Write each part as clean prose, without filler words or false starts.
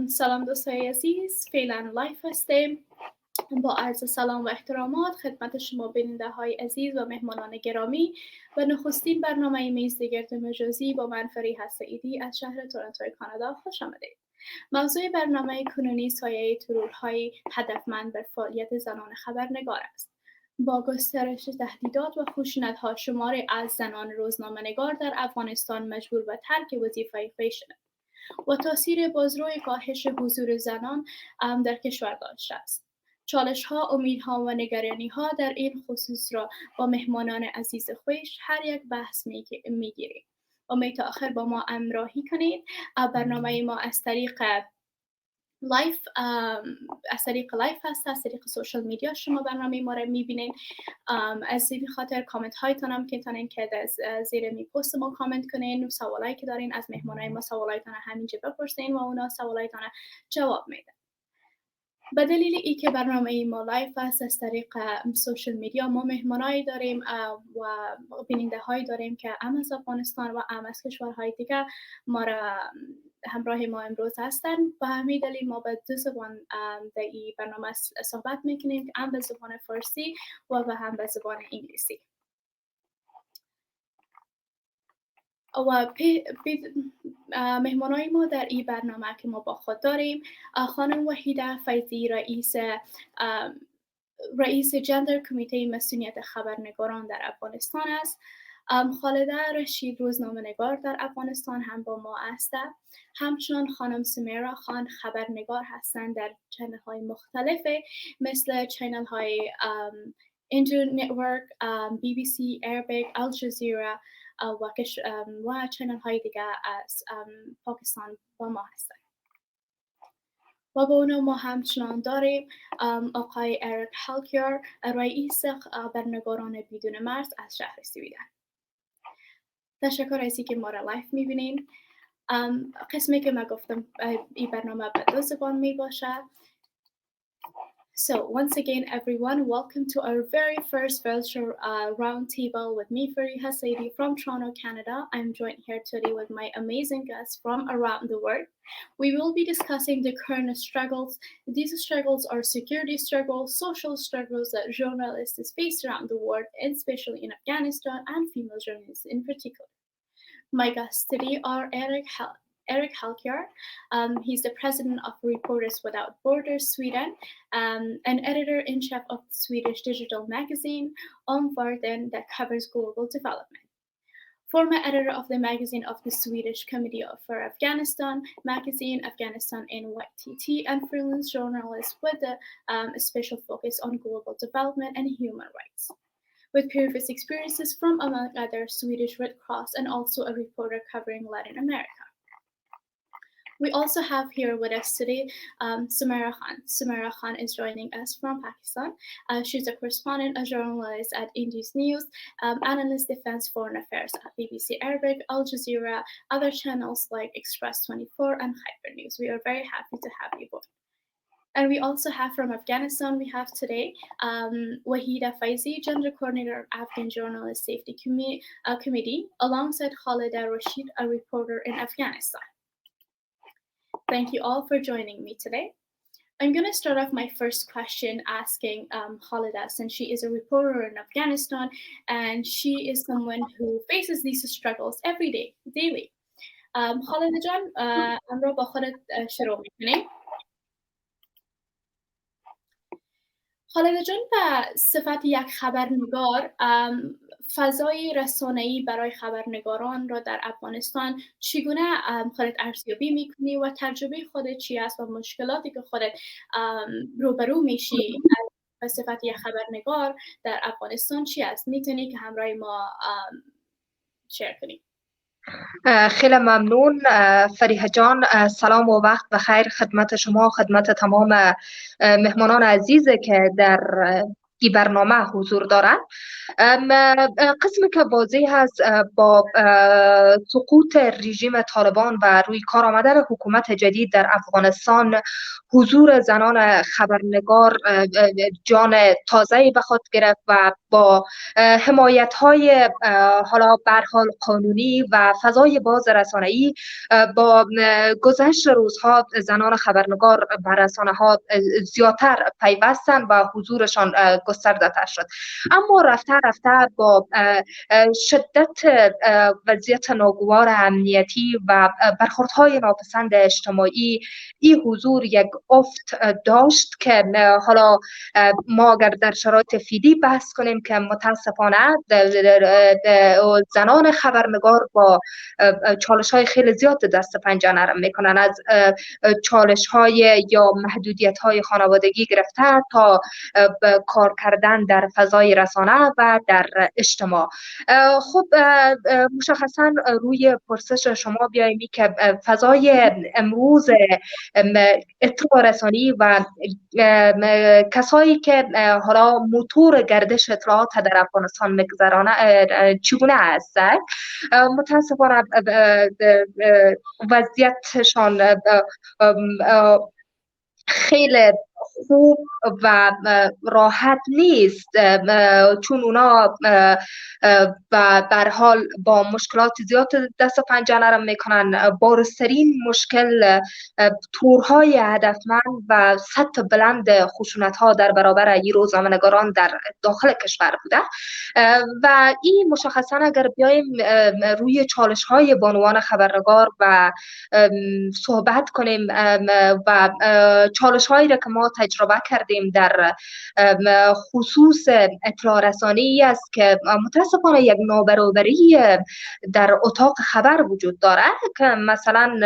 سلام دوستای عزیز، فعلا لایف هستیم. با عرض سلام و احترامات خدمت شما بیننده های عزیز و مهمانان گرامی و نخستین برنامه میزگرد مجازی با من فریحه سعیدی از شهر تورنتو کانادا خوش آمدید. موضوع برنامه کنونی سایه ترورهای هدفمند بر فعالیت زنان خبرنگار است. با گسترش تهدیدات و خشونت‌ها شماری از زنان روزنامه‌نگار در افغانستان مجبور به ترک وظیفه خود شدند و تاثیر بازروی کاهش حضور زنان در کشور داشته است. چالش‌ها، امیدها و نگرانی‌ها در این خصوص را با مهمانان عزیز خویش هر یک بحث می‌گیریم. امید تا آخر با ما همراهی کنید. برنامه ما از طریق لایف هست، از طریق سوشال میدیا شما برنامه ما رو می‌بینید. از این خاطر کامنت هایتون هم که تانین که زیر می پست ما کامنت کنین، سوالایی که دارین از مهمانای ما سوالایتون همینجا بپرسین و اونا سوالایتون جواب میدن. به دلیل ای که برنامه ما لایف است، از طریق سوشال میدیا ما مهمانایی داریم و بیننده هایی داریم که هم از افغانستان و هم از کشورهای دیگه ما را همراه ما امروز هستن. به همین دلیل ما به دو زبان در این برنامه صحبت میکنیم، هم به زبان فارسی و هم به زبان انگلیسی. و مهمانای ما در این برنامه که ما با خود داریم خانم وحیده فیضی رئیس جندر کمیته مسئولیت خبرنگاران در افغانستان است. خالده رشید روزنامه‌نگار در افغانستان هم با ما است. همچنان خانم سمیرا خان خبرنگار هستند در چنل های مختلف مثل چنل های Indus نتورک، BBC Arabic and Aljazeera و چنل های دیگه از پاکستان با ما هستند. و با اونا ما همچنان داریم آقای اریک هالکجار رئیس خبرنگاران بدون مرز از شهر سویدن. تشکر از اینکه ما را لایف میبینین. قسمی که ما گفتم این برنامه به دو زبان می باشه. So once again, everyone, welcome to our very first virtual roundtable with me, Wahida Faizi from Toronto, Canada. I'm joined here today with my amazing guests from around the world. We will be discussing the current struggles. These struggles are security struggles, social struggles that journalists face around the world, and especially in Afghanistan, and female journalists in particular. My guests today are Erik Halkjaera. He's the president of Reporters Without Borders Sweden, and editor-in-chief of the Swedish digital magazine OmVärlden that covers global development. Former editor of the magazine of the Swedish Committee for Afghanistan magazine, Afghanistan NYTT, and freelance journalist with a special focus on global development and human rights, with previous experiences from, among others, Swedish Red Cross and also a reporter covering Latin America. We also have here with us today Sumaira Khan. Sumaira Khan is joining us from Pakistan. She's a correspondent, a journalist at Indus News, analyst defense foreign affairs at BBC Arabic, Al Jazeera, other channels like Express 24 and Hyper News. We are very happy to have you both. And we also have from Afghanistan, we have today Wahida Faizi, gender coordinator of Afghan Journalists Safety Committee, alongside Khalida Rasheed, a reporter in Afghanistan. Thank you all for joining me today. I'm going to start off my first question asking Khalida, since she is a reporter in Afghanistan and she is someone who faces these struggles every day, daily. Khalida Jan, امرو با خودت شروع می‌کنیم. خالده جان، به صفت یک خبرنگار فضای رسانه‌ای برای خبرنگاران را در افغانستان چگونه خودت ارزیابی میکنی و تجربه خودت چی است و مشکلاتی که خودت روبرو میشی به صفت یک خبرنگار در افغانستان چی است؟ میتونی که همراه ما شیر کنی؟ خیلی ممنون فریحه جان. سلام و وقت بخیر خدمت شما، خدمت تمام مهمانان عزیزه که در این برنامه حضور دارند. قسمی که واضح هست با سقوط رژیم طالبان و روی کار آمدن حکومت جدید در افغانستان، حضور زنان خبرنگار جان تازه‌ای به خود گرفت و با حمایت‌های حالا به هر حال قانونی و فضای باز رسانه‌ای با گذشت روزها زنان خبرنگار به رسانه‌ها زیادتر پیوستند و حضورشان گسترده‌تر شد. اما رفته رفته با شدت وضعیت ناگوار امنیتی و برخوردهای ناپسند اجتماعی این حضور یک افت داشت که حالا ما اگر در شرایط فعلی بحث کنیم که متاسفانه زنان خبرنگار با چالش‌های خیلی زیاد دست پنجه نرم میکنن، از چالش‌های یا محدودیت‌های خانوادگی گرفته تا کار کردن در فضای رسانه و در اجتماع. خب مشخصا روی پرسش شما بیاییم که فضای امروز اطلاع رسانی و کسایی که حالا موتور گردش اطلاعات در افغانستان میگذرانه چگونه است. متاسفانه وضعیتشان خیلی خوب و راحت نیست، چون اونا به هر حال با مشکلات زیاد دست و پنجه نرم میکنن. بارزترین مشکل تورهای هدفمند و سطح بلند خشونت ها در برابر این روزنامه‌نگاران در داخل کشور بوده و این مشخصا اگر بیایم روی چالش های بانوان خبرنگار و صحبت کنیم و چالش هایی را که ما تجربه کردیم در خصوص اطلاع رسانی است که متاسفانه یک نابرابری در اتاق خبر وجود داره که مثلا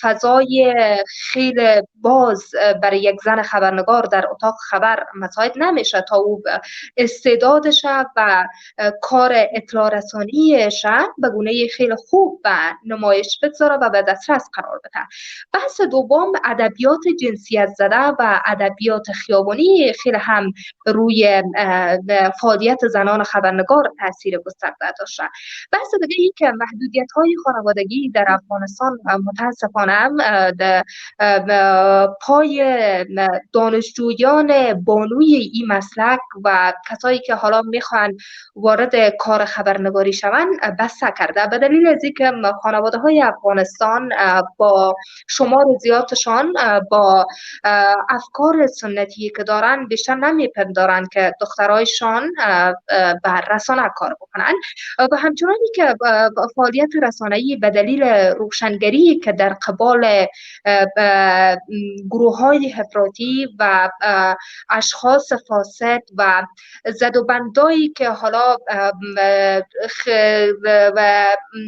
فضای خیلی باز برای یک زن خبرنگار در اتاق خبر مساعد نمیشه تا او استعدادش و کار اطلاع رسانیش به گونه خیلی خوب و نمایش بگذاره و به دسترس قرار بده. بحث دوم ادبیات جنسیت زده و ادبیات خیابانی خیلی هم روی فعالیت زنان خبرنگار تاثیر گسترده داشته. بحث دیگه ای که محدودیت‌های خانوادگی در افغانستان متاسفانه پای دانشجویان بانوی این مسلک و کسایی که حالا میخوان وارد کار خبرنگاری شوند بسته کرده، به دلیل از اینکه خانواده‌های افغانستان با شمار زیادشان با افکار سنتی که دارن بیشتر نمیپندارن که دخترایشان به رسانه کار بکنن و همچنانی که فعالیت رسانه‌ای به دلیل روشنگری که در قبال گروه‌های افراطی و اشخاص فاسد و زدوبندایی که حالا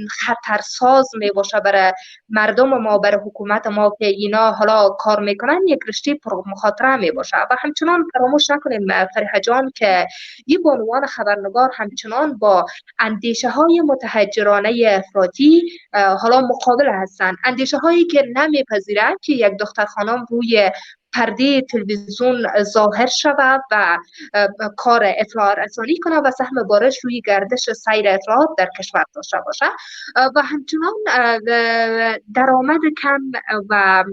خطرساز می باشه برای مردم ما، برای حکومت ما که اینا حالا کار میکنن، یک رشته پر مخاطره می باشه. و همچنان فراموش نکنیم فریحه جان که این بانوان خبرنگار همچنان با اندیشه های متحجرانه افراطی حالا مقابل هستند، اندیشه هایی که نمیپذیرند که یک دختر خانم روی پرده تلویزیون ظاهر شود و کار اطلاع رسانی کنه و سهم بارش روی گردش سیر اطلاعات در کشور داشته باشه و همچنان درآمد کم و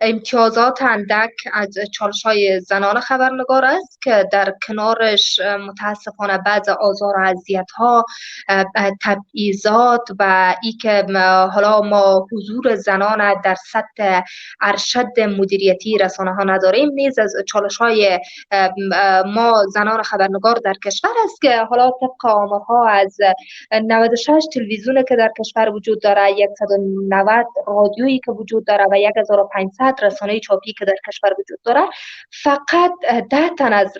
امتیازات اندک از چالش‌های زنان خبرنگار است که در کنارش متاسفانه بعض آزار و اذیت‌ها، تبعیضات و ای که حالا ما حضور زنان در سطح ارشد مدیریتی رسانه‌ها نداریم، نیز از چالش‌های ما زنان خبرنگار در کشور است که حالا طبق آمارها از 96 تلویزیونی که در کشور وجود داره، 190 رادیویی که وجود داره و 1500 رسانه چاپی که در کشور وجود داره، فقط 10 تن از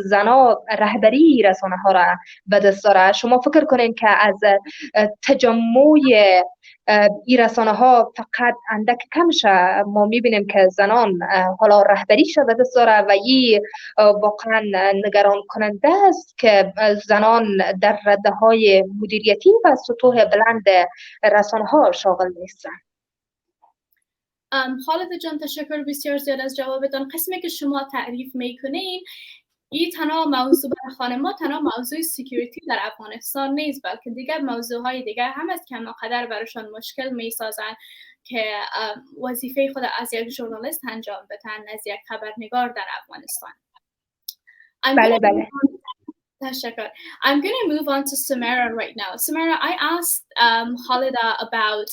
زنا رهبری رسانه ها را به دست داره. شما فکر کنین که از تجمع این رسانه ها فقط اندک کم شه، ما میبینیم که زنان حالا رهبریش به دست داره و این واقعا نگران کننده است که زنان در رده های مدیریتی و سطوح بلند رسانه ها شاغل نیستن. خالد جان تشکر بسیار زیاد از جوابتان. قسمی که شما تعریف میکنین این تنها موضوع برای خانم‌ها تنها موضوع سکیوریتی در افغانستان نیست، بلکه دیگر موضوعهای دیگر هم است که همانقدر برایشان مشکل میسازند که وظیفه خود از یک ژورنالیست انجام بدن، از یک خبرنگار در افغانستان. I'm going to move on to Sumaira right now. Sumaira, I asked Khalida about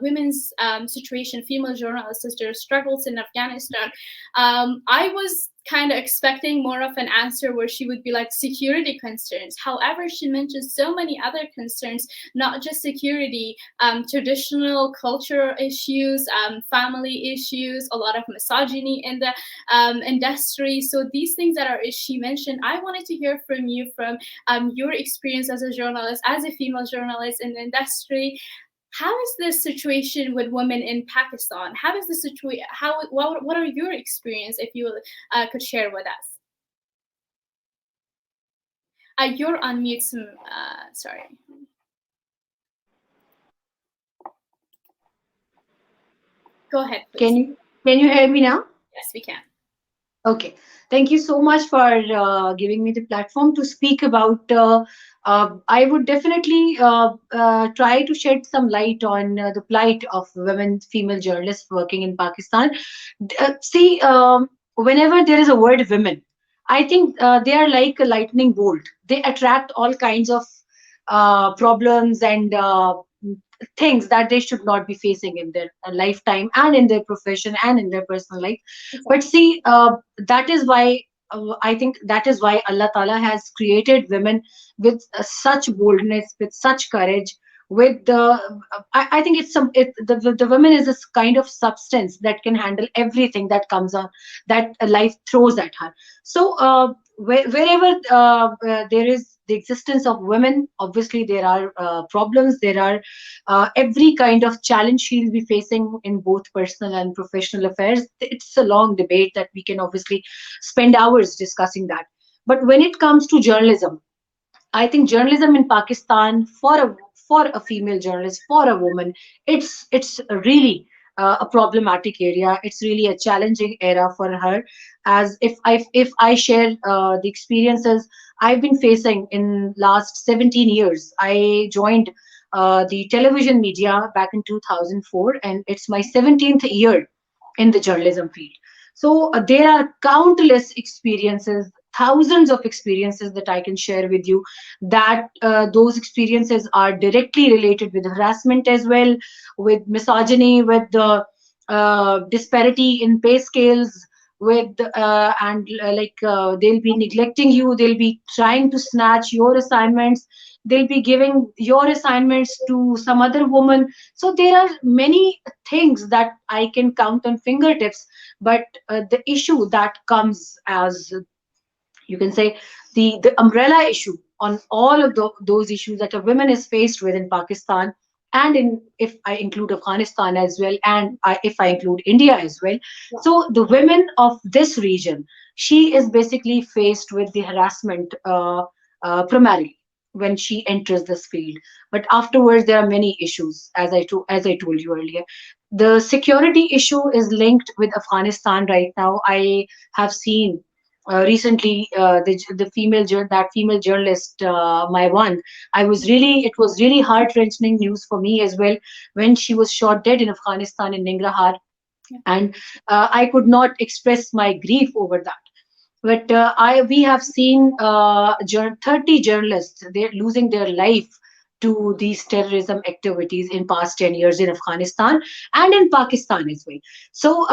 women's situation, female journalists, their struggles in Afghanistan. I was kind of expecting more of an answer where she would be like security concerns. However, she mentioned so many other concerns, not just security, traditional cultural issues, family issues, a lot of misogyny in the industry. So these things that she mentioned, I wanted to hear from you, from your experience as a journalist, as a female journalist in the industry. How is the situation with women in Pakistan? How is the situation? What are your experience, if you could share with us? You're on mute. Sorry. Go ahead, please. Can you hear me now? Yes, we can. Okay. Thank you so much for giving me the platform to speak about. I would definitely try to shed some light on the plight of women, female journalists working in Pakistan. Whenever there is a word women, I think they are like a lightning bolt. They attract all kinds of problems and things that they should not be facing in their lifetime and in their profession and in their personal life. Exactly. But see, that is why I think that is why Allah Ta'ala has created women with such boldness, with such courage, with I think the woman is this kind of substance that can handle everything that comes on, that life throws at her. So wherever there is the existence of women, obviously there are problems, there are every kind of challenge she'll be facing in both personal and professional affairs. It's a long debate that we can obviously spend hours discussing that. But when it comes to journalism, I think journalism in Pakistan for a female journalist, for a woman, it's really a problematic area. It's really a challenging era for her. As if I share the experiences I've been facing in last 17 years. I joined the television media back in 2004, and it's my 17th year in the journalism field. So there are countless experiences, thousands of experiences that I can share with you, that those experiences are directly related with harassment as well, with misogyny, with the disparity in pay scales, with they'll be neglecting you, they'll be trying to snatch your assignments, they'll be giving your assignments to some other woman. So there are many things that I can count on fingertips, but the issue that comes as, you can say, the umbrella issue on all of those issues that a woman is faced with in Pakistan, and if I include Afghanistan as well, and if I include India as well. Yeah. So the women of this region, she is basically faced with the harassment primarily when she enters this field. But afterwards, there are many issues, as I told you earlier. The security issue is linked with Afghanistan right now. I have seen recently the female journalist, my one, it was really heart-wrenching news for me as well when she was shot dead in Afghanistan, in Nangarhar. Yeah. And I could not express my grief over that. But we have seen 30 journalists, they're losing their life to these terrorism activities in past 10 years in Afghanistan and in Pakistan as well. So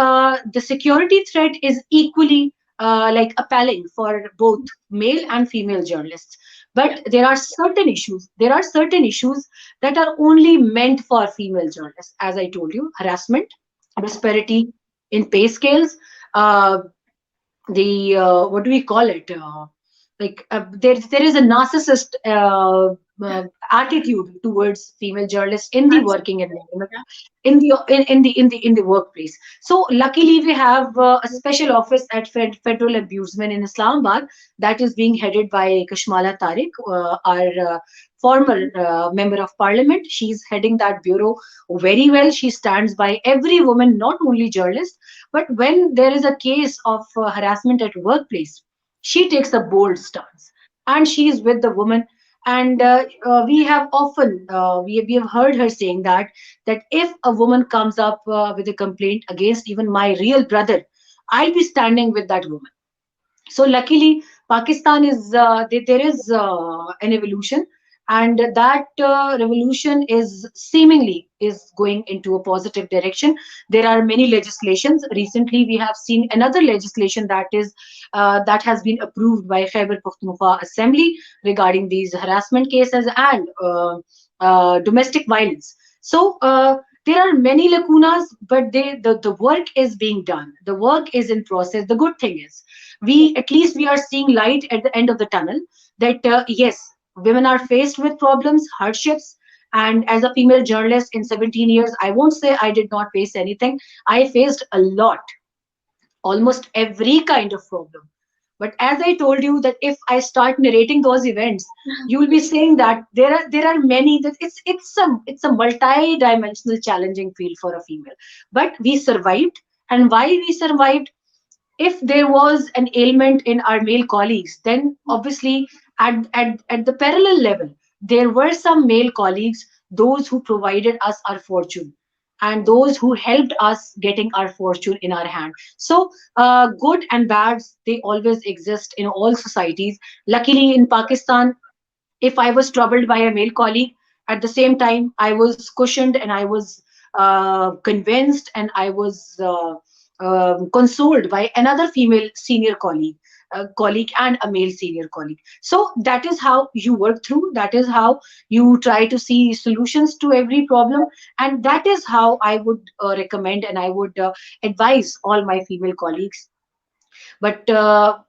the security threat is equally appalling for both male and female journalists. But there are certain issues that are only meant for female journalists. As I told you, harassment, disparity in pay scales, what do we call it? There is a narcissist attitude towards female journalists in the working environment, in the workplace. So luckily we have a special office at Federal Ombudsman in Islamabad that is being headed by Kashmala Tariq, our former member of parliament. She's heading that bureau very well. She stands by every woman, not only journalists, but when there is a case of harassment at workplace, she takes a bold stance and she is with the woman. And we have often we have heard her saying that if a woman comes up with a complaint against even my real brother, I'll be standing with that woman. So luckily, Pakistan is there is an evolution, and that revolution is seemingly is going into a positive direction. There are many legislations. Recently, we have seen another legislation that is that has been approved by Khyber Pakhtunkhwa Assembly regarding these harassment cases and domestic violence. So there are many lacunas, but the work is being done. The work is in process. The good thing is, at least we are seeing light at the end of the tunnel. That yes, women are faced with problems, hardships. And as a female journalist in 17 years, I won't say I did not face anything. I faced a lot, almost every kind of problem. But as I told you, that if I start narrating those events, you will be saying that there are many, that it's a multi-dimensional challenging field for a female. But we survived. And why we survived? If there was an ailment in our male colleagues, then obviously at the parallel level, there were some male colleagues, those who provided us our fortune, and those who helped us getting our fortune in our hand. So good and bad, they always exist in all societies. Luckily in Pakistan, if I was troubled by a male colleague, at the same time I was cushioned, and I was convinced, and I was consoled by another female senior colleague and a male senior colleague. So that is how you work through. That is how you try to see solutions to every problem, and that is how I would recommend, and I would advise all my female colleagues. But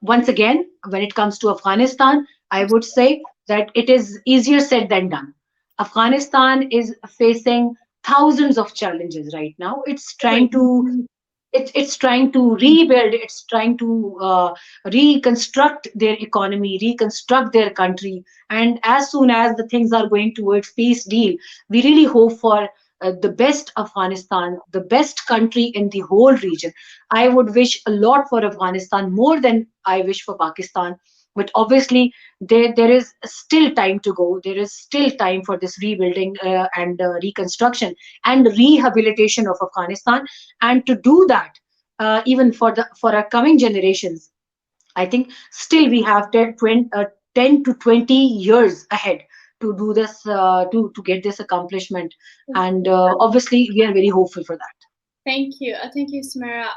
once again, when it comes to Afghanistan, I would say that it is easier said than done. Afghanistan is facing thousands of challenges right now. It's trying to it's trying to rebuild, it's trying to reconstruct their economy, reconstruct their country. And as soon as the things are going towards peace deal, we really hope for the best Afghanistan, the best country in the whole region. I would wish a lot for Afghanistan, more than I wish for Pakistan. But obviously, there is still time to go. There is still time for this rebuilding and reconstruction and rehabilitation of Afghanistan. And to do that, even for our coming generations, I think still we have 10 to 20 years ahead to do this, to get this accomplishment. And obviously, we are very hopeful for that. Thank you, Sumaira.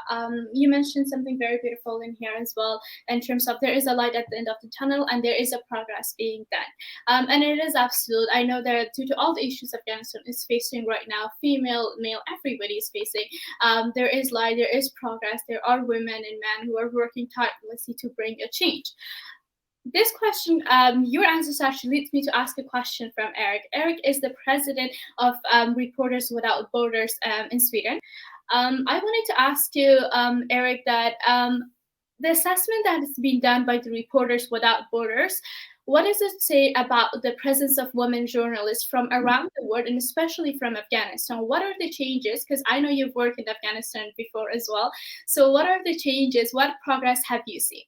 You mentioned something very beautiful in here as well, in terms of there is a light at the end of the tunnel, and there is a progress being done. And it is absolute. I know that due to all the issues Afghanistan is facing right now, female, male, everybody is facing. There is light, there is progress. There are women and men who are working tirelessly to bring a change. This question, your answers actually leads me to ask a question from Erik. Erik is the president of Reporters Without Borders in Sweden. I wanted to ask you, Erik, that the assessment that is being done by the Reporters Without Borders, what does it say about the presence of women journalists from around the world, and especially from Afghanistan? What are the changes? Because I know you've worked in Afghanistan before as well. So what are the changes? What progress have you seen?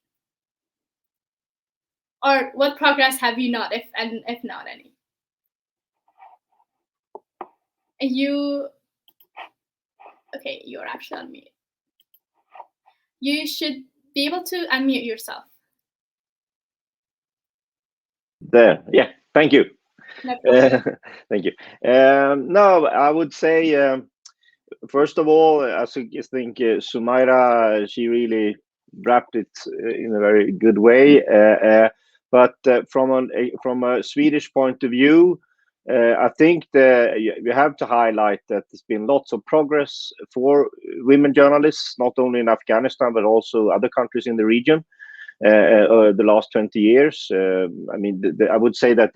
Or what progress have you not, if not any? Okay, you're actually on mute. You should be able to unmute yourself. There, yeah, thank you. No problem. Thank you. No, I would say, first of all, I think Sumaira, she really wrapped it in a very good way. But from a Swedish point of view, I think you have to highlight that there's been lots of progress for women journalists, not only in Afghanistan, but also other countries in the region the last 20 years. I mean, I would say that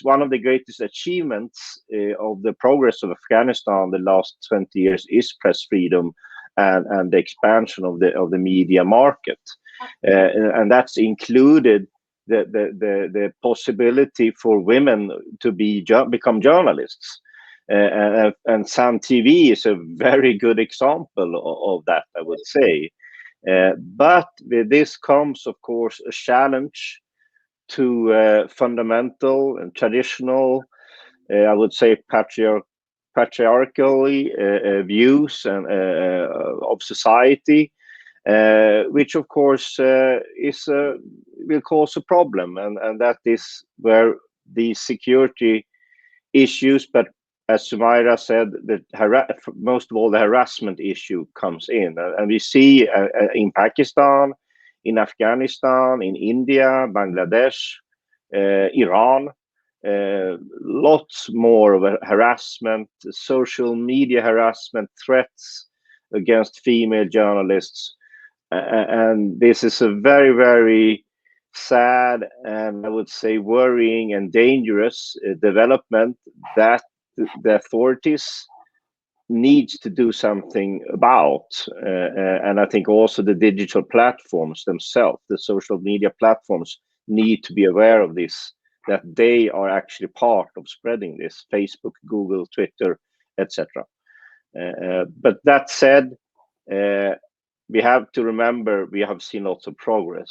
one of the greatest achievements of the progress of Afghanistan the last 20 years is press freedom and the expansion of the media market. And that's included the possibility for women to become journalists, and Sun TV is a very good example of that, I would say. But with this comes, of course, a challenge to fundamental and traditional, I would say, patriarchal views and of society. which of course will cause a problem, and that is where the security issues, but as Sumaira said, most of all the harassment issue comes in, and we see in Pakistan, in Afghanistan, in India, Bangladesh, Iran, lots more of harassment, social media harassment, threats against female journalists, and this is a very, very sad and I would say worrying and dangerous development that the authorities needs to do something about, and I think also the digital platforms themselves, the social media platforms, need to be aware of this, that they are actually part of spreading this, Facebook, Google, Twitter, etc. But that said, we have to remember we have seen lots of progress.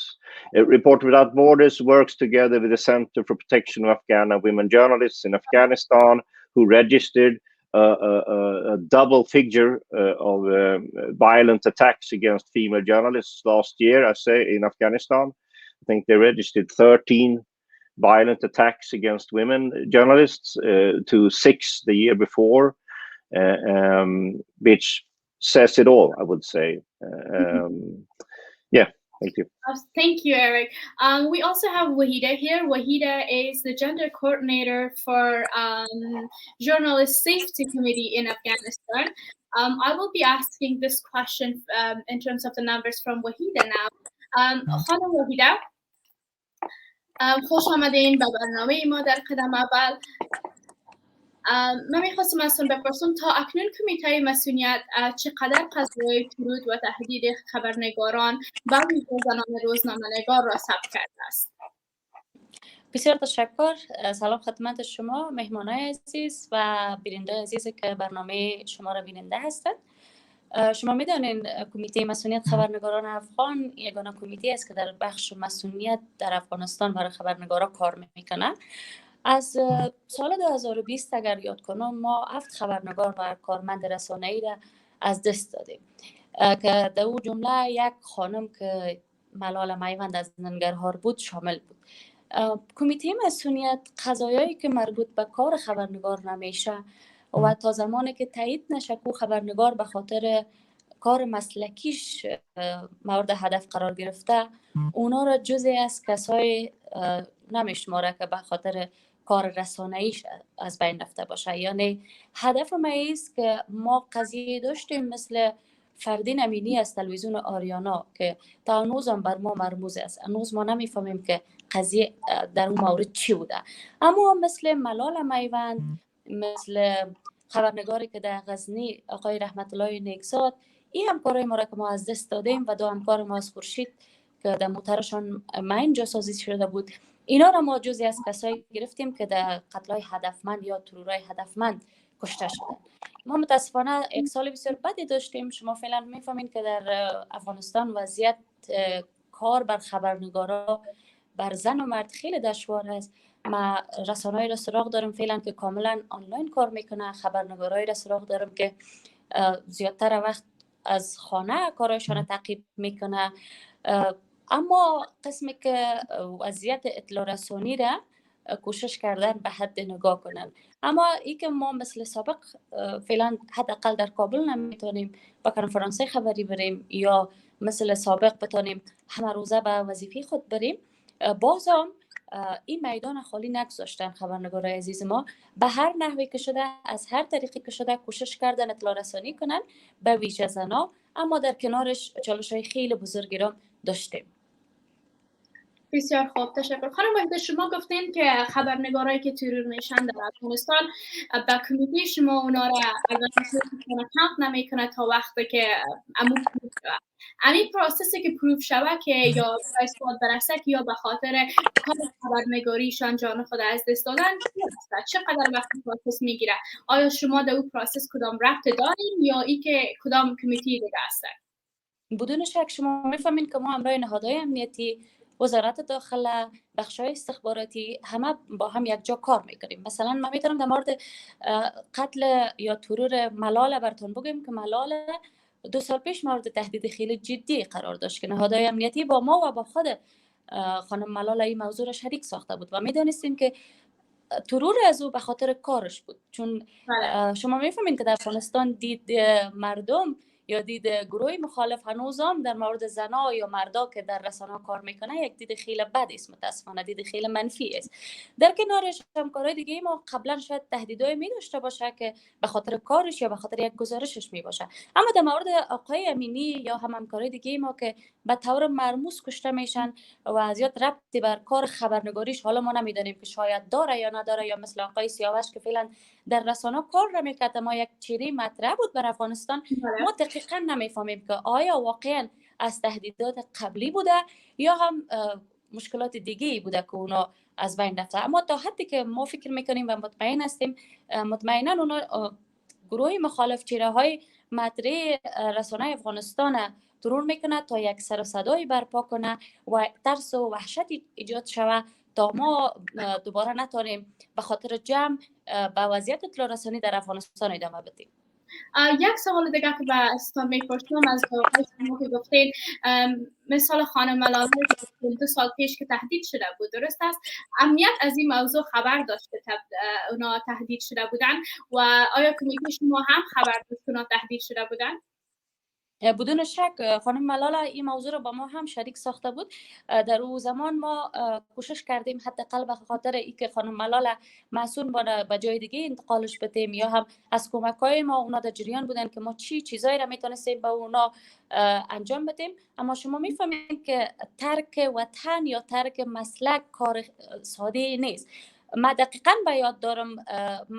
Reporters Without Borders works together with the Center for Protection of Afghan Women Journalists in Afghanistan, who registered a double figure of violent attacks against female journalists last year, I say, in Afghanistan. I think they registered 13 violent attacks against women journalists to 6 the year before, which says it all, I would say. Yeah, thank you. Thank you, Erik. We also have Wahida here. Wahida is the gender coordinator for Journalists Safety Committee in Afghanistan. I will be asking this question in terms of the numbers from Wahida now. خانم وحیده، خوش آمدین به برنامه ما در قدم اول. من میخواستم ازتون بپرسم تا اکنون کمیته مسئولیت چقدر قضایای ترور و تهدید خبرنگاران و زنان روزنامه‌نگار را ثبت کرده است؟ بسیار تشکر. سلام خدمت شما مهمانای عزیز و بیننده عزیزی که برنامه شما را بیننده هستند. شما میدانید کمیته مسئولیت خبرنگاران افغان یگانه کمیته است که در بخش مسئولیت در افغانستان برای خبرنگاران کار میکنه. از سال 2020 اگر یاد کنم ما 7 خبرنگار و کارمند رسانه‌ای را از دست دادیم که در اون جمله یک خانم که ملال میوند از ننگرهار بود شامل بود. کمیته مسئولیت قضایایی که مربوط به کار خبرنگار نمیشه و تا زمانی که تایید نشه که خبرنگار به خاطر کار مسلکیش مورد هدف قرار گرفته، اونا را جزئی از کسای نمیشماره که به خاطر کار رسانه‌ایش از بین رفته باشه. یعنی هدف ما است که ما قضیه داشتیم مثل فردین امینی از تلویزیون آریانا که تا هنوز هم بر ما مرموز است. هنوز ما نمیفهمیم که قضیه در اون مورد چی بوده. اما مثل ملال میوند، مثل خبرنگاری که در غزنی آقای رحمت الله نیکزاد، این همکارای ما را که ما از دست دادیم و 2 همکار ما از خورشید که در موترشان مین جاسازی شده بود، اینا را ما جزئی از کسایی گرفتیم که در قتل‌های هدفمند یا ترورهای هدفمند کشته شدند. ما متاسفانه 1 سال بسیار بدی داشتیم. شما فعلا میفهمین که در افغانستان وضعیت کار بر خبرنگارا بر زن و مرد خیلی دشوار است. ما رسانه‌ای را سراغ دارم فعلا که کاملا آنلاین کار میکنه، خبرنگارایی را سراغ دارم که زیادتر وقت از خانه کارشان تعقیب میکنه. اما قسمی که وضعیت اطلاع رسانی را کوشش کردن به حد نگاه کنن. اما ای که ما مثل سابق فعلا حداقل در کابل نمیتونیم با کنفرانس خبری بریم یا مثل سابق بتونیم همه روزه به وظیفه خود بریم، باز هم این میدان خالی نگذاشتن. خبرنگارای عزیز ما به هر نحوی که شده، از هر طریقی که شده کوشش کردن اطلاع رسانی کنن به ویژه زنا، اما در کنارش چالش‌های خیلی بزرگی را داشتیم. بسیار خوب، تشکر. خانم وحیده، شما گفتین که خبرنگارایی که ترور میشن در افغانستان با کمیته شما اونا را کمپ نمیکنه تا وقتی که همین پروسسی که پروف شوه که یا اثبات برسه که یا به خاطر کار خبرنگاریشان جان خود از دست دادن چقدر وقت پروسس میگیره؟ آیا شما در اون پروسس کدام ربط دارین یا ای که کدام کمیته دیگه هست؟ بدون شک شما میفهمین که ما همراه نهادهای امنیتی، وزارت داخله، بخش‌های استخباراتی همه با هم یک جا کار میکنیم. مثلا من میتونم در مورد قتل یا ترور ملال براتون بگم که ملال 2 سال پیش مورد تهدید خیلی جدی قرار داشت که نهادهای امنیتی با ما و با خود خانم ملال این موضوع را شریک ساخته بود و میدانستیم که ترور از او به خاطر کارش بود. چون شما میفهمین که در افغانستان دید مردم یا دید گروه مخالف هنوز هم در مورد زنا یا مردا که در رسانه کار میکنه یک دید خیلی بد است، متاسفانه دید خیلی منفی است. در کنارش همکارای دیگه ما قبلا شاید تهدیدای می داشته باشه که به خاطر کارش یا به خاطر یک گزارشش می باشه، اما در مورد آقای امینی یا همکارای دیگه ما که به طور مرموز کشته میشن و زیاد ربطی بر کار خبرنگاریش حالا ما نمیدونیم که شاید داره یا نداره، یا مثل آقای سیاوش که فعلا در رسانه کار نمیکنه ما یک چیره مطرح بود بر افغانستان، ما دقیقا نمیفهمیم که آیا واقعا از تهدیدات قبلی بوده یا هم مشکلات دیگه بوده که اونا از بین رفته. اما تا حدی که ما فکر میکنیم و مطمئن هستیم مطمئنا اونا گروه مخالف چیره های مطرح رسانه افغانستان ترور میکنه تا یک سر و صدایی برپا کنه و ترس و وحشت ایجاد شوه تا ما دوباره نتونیم به خاطر جمع به وضعیت اطلاع رسانی در افغانستان ادامه بدیم. یک سوال دیگه که به استان میپرسم از شما که گفتین مثال خانم ملال 2 سال پیش که تهدید شده بود، درست است؟ امنیت از این موضوع خبر داشت که اونا تهدید شده بودن و آیا کمیته شما هم خبر داشت که اونا تهدید شده بودن؟ بدون شک خانم ملال این موضوع رو با ما هم شریک ساخته بود. در اون زمان ما کوشش کردیم حداقل به خاطر اینکه خانم ملال مسئول به جای دیگه انتقالش بدیم یا هم از کمک‌های ما اونا در جریان بودن که ما چیزایی را میتونستیم به اونا انجام بدیم. اما شما میفهمید که ترک وطن یا ترک مسلک کار ساده نیست. من دقیقاً به یاد دارم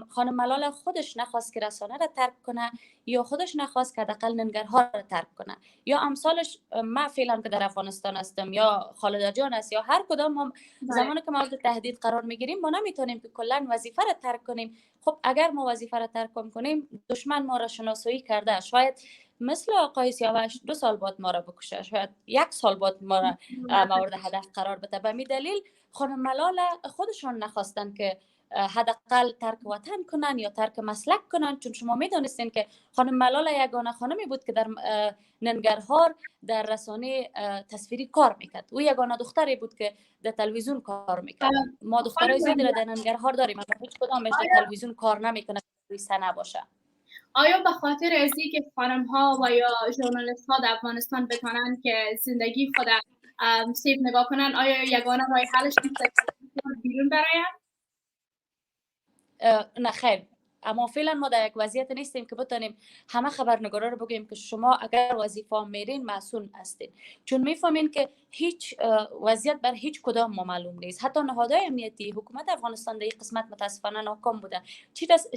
خانم ملال خودش نخواست که رسانه را ترک کنه یا خودش نخواست که حداقل ننگرها را ترک کنه یا امثالش. ما فعلا که در افغانستان هستم یا خالده جان است یا هر کدام هم زمانی که مورد تهدید قرار میگیریم ما نمیتونیم که کلا وظیفه را ترک کنیم. خب اگر ما وظیفه را ترک کنیم دشمن ما را شناسایی کرده، شاید مثل آقای سیاوش 2 سال بعد ما را بکشه، شاید 1 سال بعد ما را مورد هدف قرار بده. به می دلیل خانم ملال خودشون نخواستن که حداقل ترک وطن کنن یا ترک مسلک کنن، چون شما میدونستین که خانم ملال یگانه خانمی بود که در ننگرهار در رسانه تصویری کار میکرد. او یگانه دختری بود که در تلویزیون کار میکرد. ما دخترای زیادی را در ننگرهار داریم اما هیچ کدامش در تلویزیون کار نمیکنه که سنه باشه. آیا به خاطر از اینکه خانم ها و یا ژورنالیست ها در افغانستان بتونن که زندگی خود سیف نگاه کنن، آیا یگانه راه حلش بیرون براین؟ نه خیر، اما فعلا ما در یک وضعیت نیستیم که بتونیم همه خبرنگارا رو بگیم که شما اگر وظیفه میرین مسئول هستین، چون میفهمین که هیچ وضعیت بر هیچ کدام ما معلوم نیست. حتی نهادهای امنیتی حکومت افغانستان در این قسمت متاسفانه ناکام بوده.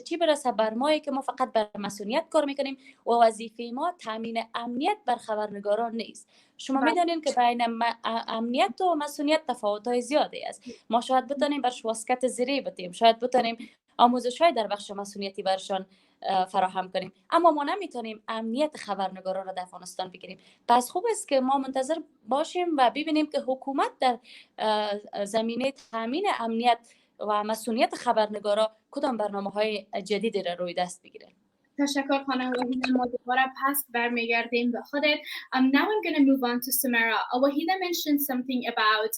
چی برسه بر ما که ما فقط بر مسئولیت کار میکنیم و وظیفه ما تامین امنیت بر خبرنگاران نیست. شما میدونین که بین امنیت و مسئولیت تفاوت‌های زیادی است. ما شاید بتونیم برش واسکت زیری بدیم، شاید بتونیم آموزش‌های در بخش مسئولیتی برشان فراهم کنیم، اما ما نمیتونیم امنیت خبرنگاران را در افغانستان بگیریم. پس خوب است که ما منتظر باشیم و ببینیم که حکومت در زمینه تامین امنیت و مسئولیت خبرنگاران کدام برنامه‌های جدیدی را روی دست بگیره. تشکر خانم وحیده. ما دوباره پس برمیگردیم به خودت. Now I'm going to move on to Sumaira. Wahida mentioned something about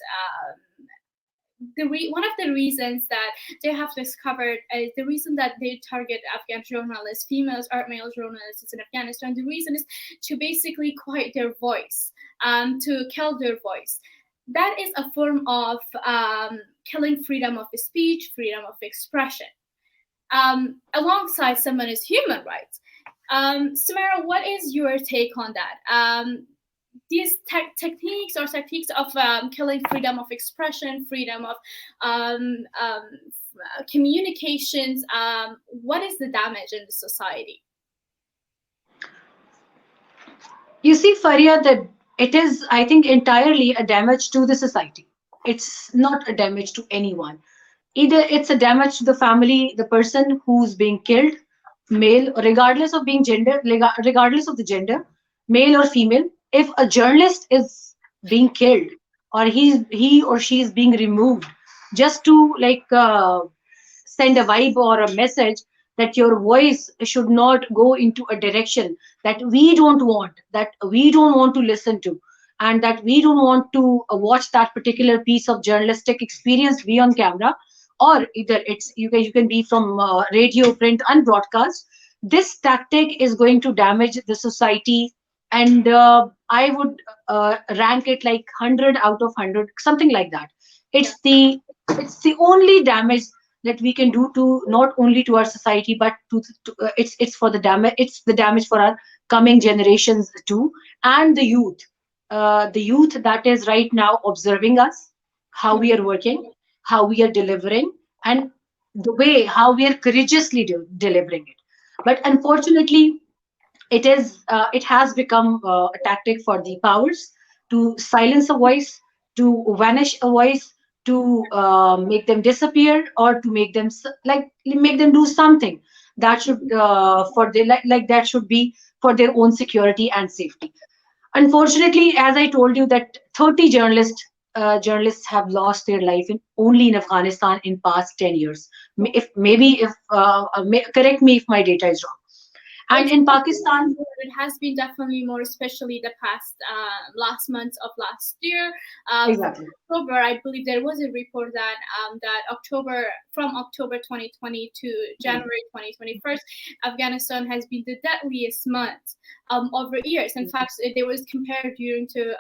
one of the reasons that they have discovered the reason that they target Afghan journalists, females or male journalists in Afghanistan, the reason is to basically quiet their voice, to kill their voice. That is a form of killing freedom of speech, freedom of expression, alongside someone's human rights. Sumaira, what is your take on that? These techniques of killing freedom of expression, freedom of communications, what is the damage in the society? You see, Faria, that it is, I think, entirely a damage to the society. It's not a damage to anyone. Either it's a damage to the family, the person who's being killed, male, regardless of being gender, regardless of the gender, male or female. If a journalist is being killed or he or she is being removed just to send a vibe or a message that your voice should not go into a direction that we don't want, that we don't want to listen to, and that we don't want to watch that particular piece of journalistic experience be on camera, or either it's you can be from radio, print, and broadcast. This tactic is going to damage the society, and I would rank it like 100 out of 100, something like that. It's the only damage that we can do to not only to our society, but it's for the damage. It's the damage for our coming generations too, and the youth that is right now observing us, how we are working, how we are delivering, and the way how we are courageously delivering it. But unfortunately, it has become a tactic for the powers to silence a voice, to vanish a voice, to make them disappear, or to make them do something that should that should be for their own security and safety. Unfortunately, as I told you, that 30 journalists have lost their life only in Afghanistan in past 10 years. Correct me if my data is wrong. And in Pakistan, it has been definitely more, especially the past last months of last year. Exactly. October, I believe there was a report that from October 2020 to January 2021, Afghanistan has been the deadliest month over years. In fact, there was compared during to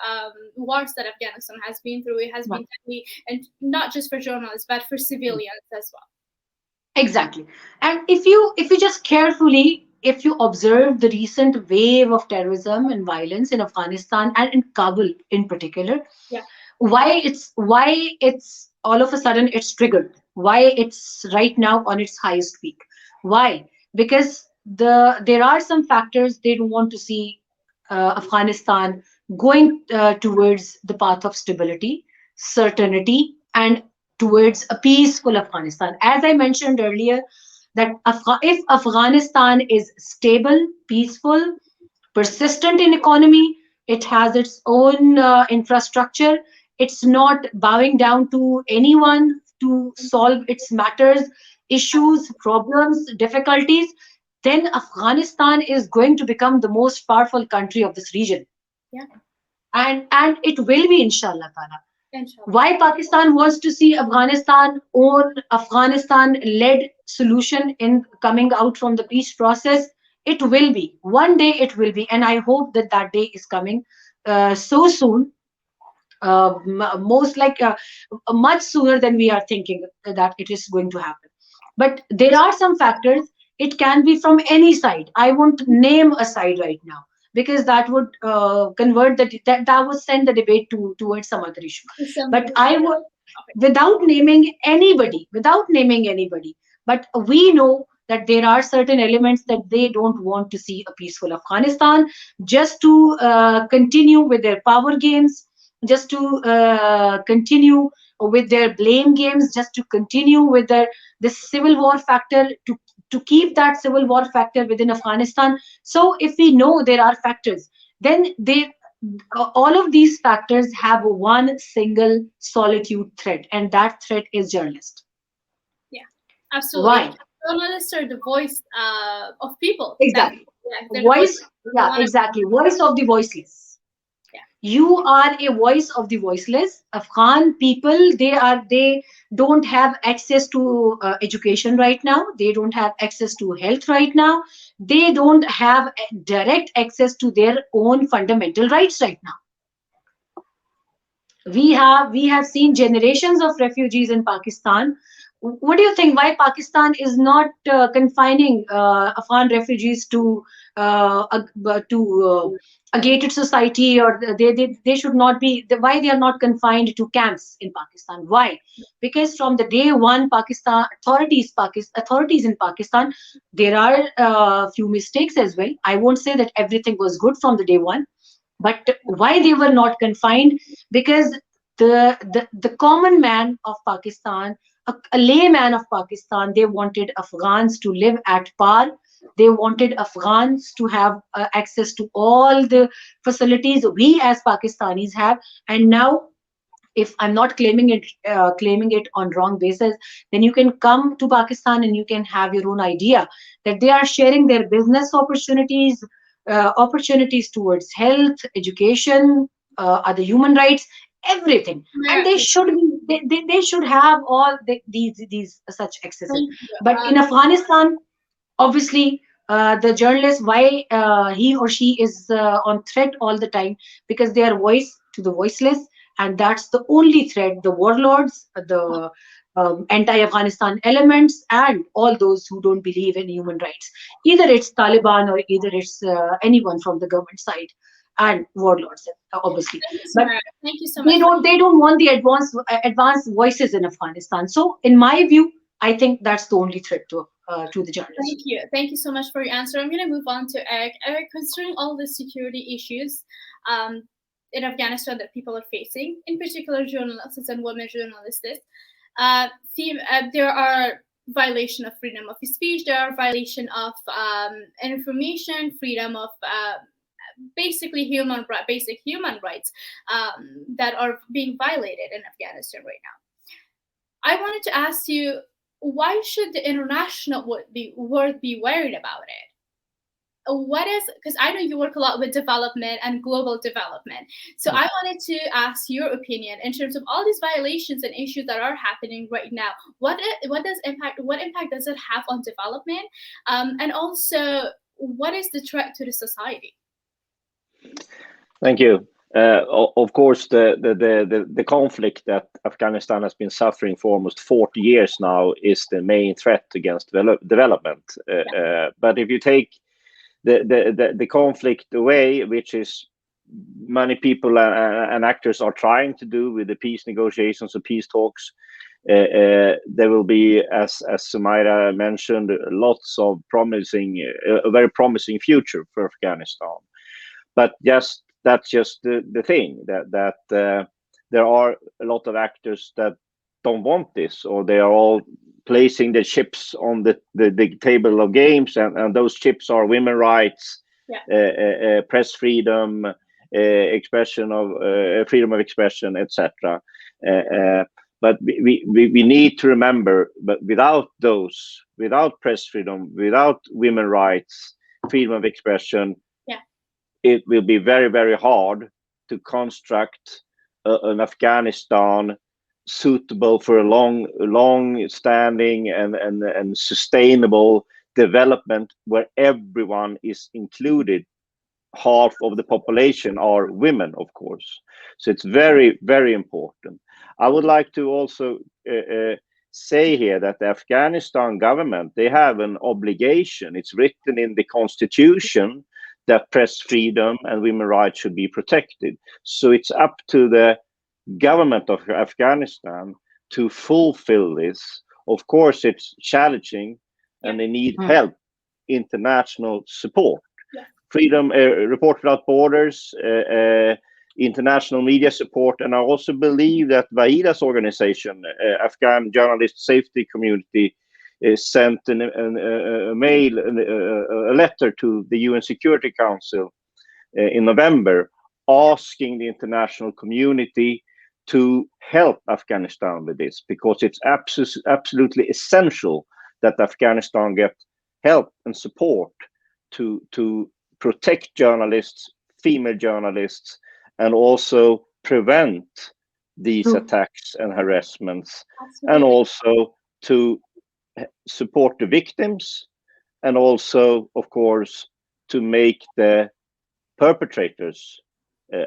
wars that Afghanistan has been through. It has been deadly, and not just for journalists, but for civilians as well. Exactly. And if you just carefully, if you observe the recent wave of terrorism and violence in Afghanistan and in Kabul in particular, why it's all of a sudden it's triggered, why it's right now on its highest peak. Why? Because there are some factors they don't want to see Afghanistan going towards the path of stability, certainty, and towards a peaceful Afghanistan. As I mentioned earlier, that if Afghanistan is stable, peaceful, persistent in economy, it has its own infrastructure, it's not bowing down to anyone to solve its matters, issues, problems, difficulties, then Afghanistan is going to become the most powerful country of this region. Yeah. And it will be, inshallah ta'ala. Why Pakistan wants to see Afghanistan-led solution in coming out from the peace process? It will be. One day it will be. And I hope that day is coming so soon. Much sooner than we are thinking that it is going to happen. But there are some factors. It can be from any side. I won't name a side right now, because that would convert that would send the debate towards some other issue. But I would, without naming anybody, but we know that there are certain elements that they don't want to see a peaceful Afghanistan, just to continue with their power games, just to continue with their blame games, just to continue with this civil war factor, to keep that civil war factor within Afghanistan. So if we know there are factors, then all of these factors have one single solitude thread, and that thread is journalist. Yeah, absolutely. Why? Journalists are the voice of people. Exactly. Voice. Yeah, exactly. Voice of the voiceless. You are a voice of the voiceless. Afghan people, they don't have access to education right now. They don't have access to health right now. They don't have direct access to their own fundamental rights right now. We have seen generations of refugees in Pakistan. What do you think? Why Pakistan is not confining Afghan refugees to a gated society, or they should not be? Why they are not confined to camps in Pakistan? Why? Because from the day one, Pakistan authorities in Pakistan, there are a few mistakes as well. I won't say that everything was good from the day one, but why they were not confined? Because the common man of Pakistan, a layman of Pakistan, they wanted Afghans to live at par. They wanted Afghans to have access to all the facilities we as Pakistanis have. And now if I'm not claiming it on wrong basis, then you can come to Pakistan and you can have your own idea that they are sharing their business opportunities, opportunities towards health, education, other human rights, everything, and they should be, they should have all these such accesses. But in Afghanistan, obviously, the journalist, why he or she is on threat all the time, because they are voice to the voiceless, and that's the only threat. The warlords, the anti-Afghanistan elements, and all those who don't believe in human rights. Either it's Taliban or either it's anyone from the government side, and warlords, obviously. But thank you so much. They don't want the advanced voices in Afghanistan. So, in my view, I think that's the only threat to the journalists. Thank you so much for your answer. I'm going to move on to Erik. Erik, considering all the security issues in Afghanistan that people are facing, in particular journalists and women journalists, there are violation of freedom of speech, there are violation of information, freedom of basically basic human rights that are being violated in Afghanistan right now. I wanted to ask you, why should the international world be worried about it? Because I know you work a lot with development and global development. So I wanted to ask your opinion in terms of all these violations and issues that are happening right now. What impact does it have on development? And also, what is the threat to the society? Thank you. Of course, the conflict that Afghanistan has been suffering for almost 40 years now is the main threat against development. But if you take the conflict away, which is many people and actors are trying to do with the peace negotiations or peace talks, there will be, as Sumaira mentioned, lots of a very promising future for Afghanistan. But that's just the thing, that there are a lot of actors that don't want this, or they are all placing the chips on the table of games, and those chips are women's rights, press freedom, expression of freedom of expression, etc. But we need to remember, but without those, without press freedom, without women's rights, freedom of expression, it will be very, very hard to construct an Afghanistan suitable for a long-standing and sustainable development where everyone is included. Half of the population are women, of course. So it's very, very important. I would like to also say here that the Afghanistan government, they have an obligation. It's written in the constitution that press freedom and women's rights should be protected. So it's up to the government of Afghanistan to fulfill this. Of course, it's challenging, and they need help, international support. Freedom, Report Without Borders, international media support, and I also believe that Wahida's organization, Afghan Journalists Safety Committee, sent a letter to the UN Security Council in November, asking the international community to help Afghanistan with this, because it's absolutely essential that Afghanistan get help and support to protect journalists, female journalists, and also prevent these attacks and harassments, and also to support the victims, and also, of course, to make the perpetrators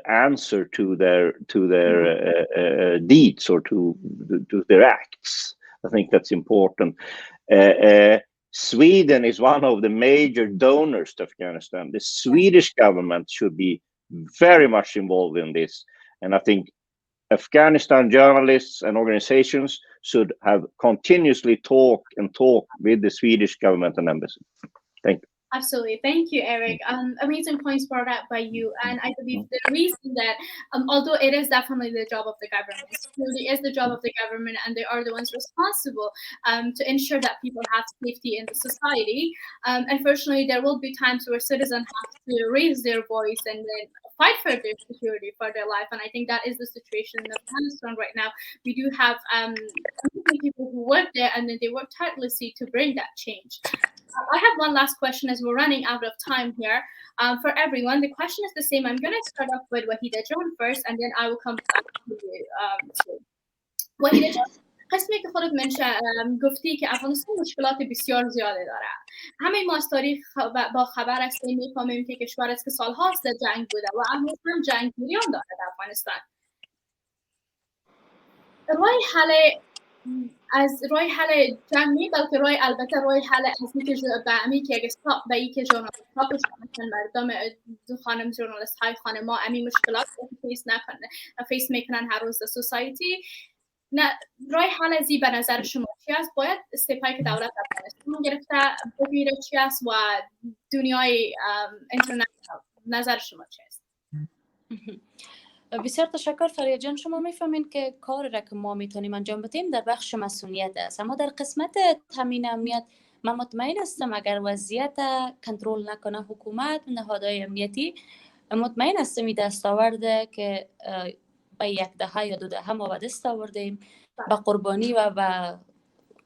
answer to their deeds or to their acts. I think that's important. Sweden is one of the major donors to Afghanistan. The Swedish government should be very much involved in this, and I think Afghanistan journalists and organizations should have continuously talk with the Swedish government and embassy. Thank you. Absolutely. Thank you, Erik. Amazing points brought up by you. And I believe the reason that, although it is definitely the job of the government, security is the job of the government, and they are the ones responsible to ensure that people have safety in the society. Unfortunately, there will be times where citizens have to raise their voice and then fight for their security, for their life. And I think that is the situation in Afghanistan right now. We do have people who work there, and then they work tirelessly to bring that change. I have one last question as we're running out of time here. For everyone, the question is the same. I'm going to start off with Wahida John first, and then I will come back to you. Wahida John، قسمی که خودت گفتی که افغانستان مشکلات بسیار زیاده داره. همه ما از تاریخ با خبر هستیم، می‌فهمیم که کشور است که سال‌هاست در جنگ بوده و هنوز هم جنگجویان داره در افغانستان. راه حل جنگ نی، بلکه البته راه حل اصلی که به ای که ژورنالیست ها مردم خانم ژورنالیست های خانما امی مشکلات فیس میکنن هر روز در سوسایتی. نه، راه حل ازی به نظر شما چی است؟ باید استپایی که دولت افغانستان گرفته بگیره چی است و دنیای اینترنشنال نظر شما چی است؟ بسیار تشکر فریا جان. شما میفهمین که کار را که ما میتونیم انجام بدیم در بخش مسئولیت است، اما در قسمت تامین امنیت من مطمئن هستم اگر وضعیت کنترل نکنه حکومت و نهادهای امنیتی، مطمئن هستم این دستاورده که به یک دهه یا 2 دهه ما به دست آوردیم با قربانی و با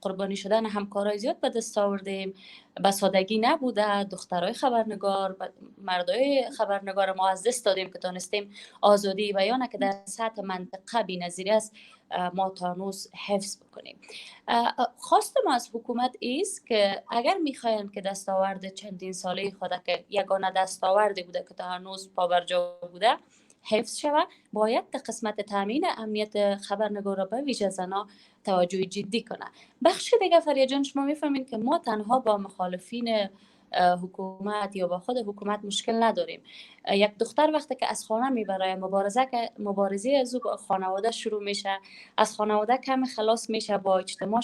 قربانی شدن همکارای زیاد به دست آوردیم. به سادگی نبوده. دخترای خبرنگار، مردای خبرنگار ما از دست دادیم که تونستیم آزادی بیان که در سطح منطقه بی‌نظیر است ما تا هنوز حفظ بکنیم. خواست ما از حکومت است که اگر میخواین که دستاورد چندین ساله خود که یگانه دستاوردی بوده که تا هنوز پابرجا بوده حفظ شود، باید در قسمت تامین امنیت خبرنگارا به ویژه زنا توجه جدی کنه. بخش دیگه فریا جان، شما میفهمین که ما تنها با مخالفین حکومت یا با خود حکومت مشکل نداریم. یک دختر وقتی که از خانه میبره مبارزه از او خانواده شروع میشه، از خانواده کم خلاص میشه، با اجتماع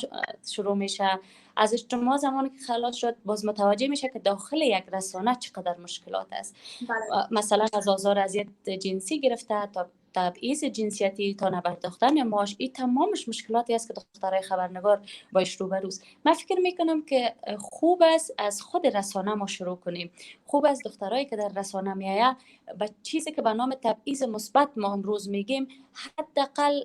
شروع میشه، از اجتماع زمانی که خلاص شد باز متوجه میشه که داخل یک رسانه چقدر مشکلات است. مثلا از آزار اذیت جنسی گرفته تا تبعیض جنسیتی تا نپرداختن معاش، این تمامش مشکلاتی است که دخترای خبرنگار باش روبروست. من فکر میکنم که خوب است از خود رسانه ما شروع کنیم. خوب است دخترایی که در رسانه میآید با چیزی که به نام تبعیض مثبت ما امروز میگیم، حداقل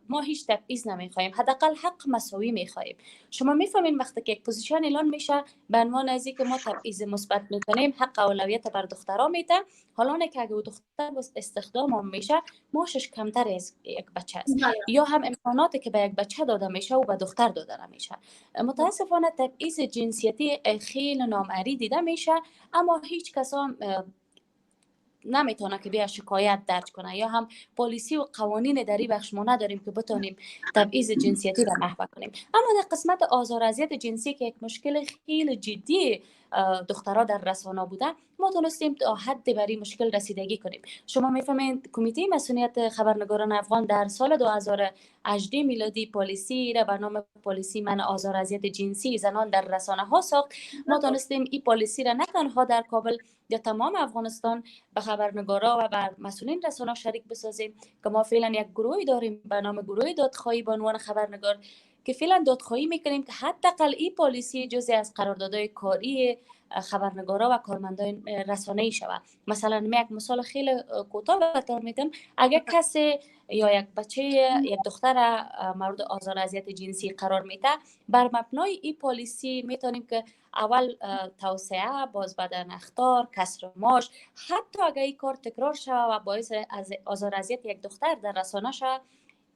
ما هیچ تبعیض نمیخوایم، حداقل حق مساوی میخوایم. شما میفهمین وقتی که یک پوزیشن اعلان میشه به عنوان از اینکه ما تبعیض مثبت میکنیم، حق اولویت بر دخترها میده، حالا نه که اگه دختر باز استخدام میشه معاشش کمتر از یک بچه است، یا هم امکاناتی که به یک بچه داده میشه و به دختر داده نمیشه. متاسفانه تبعیض جنسیتی خیلی نامعری دیده میشه، اما هیچ کس هم نمیتونه که بیا شکایت درج کنه، یا هم پلیسی و قوانین در این بخش ما نداریم که بتونیم تبعیض جنسیتی را محو کنیم. اما در قسمت آزار اذیت جنسی که یک مشکل خیلی جدی دخترها در رسانه بوده، ما تونستیم تا حد بر این مشکل رسیدگی کنیم. شما میفهمید کمیته مسئولیت خبرنگاران افغان در سال 2018 میلادی پالیسی را به نام پالیسی منع آزار اذیت جنسی زنان در رسانه ها ساخت. ما تونستیم این پالیسی را نه تنها در کابل، در تمام افغانستان به خبرنگارا و بر مسئولین رسانه شریک بسازیم که ما فعلا یک گروهی داریم به نام گروه دادخواهی به عنوان خبرنگار که فعلا دادخواهی میکنیم که حداقل این پالیسی جزئی از قراردادهای کاری خبرنگارا و کارمندان رسانه‌ای شود. مثلا من یک مثال خیلی کوتاه براتون میدم. اگر کسی یا یک بچه یک دختر مورد آزار اذیت جنسی قرار میده، بر مبنای این پالیسی میتونیم که اول توسعه، باز بدن اخطار، کسر معاش، حتی اگر این کار تکرار شود و باعث از آزار اذیت یک دختر در رسانه شود،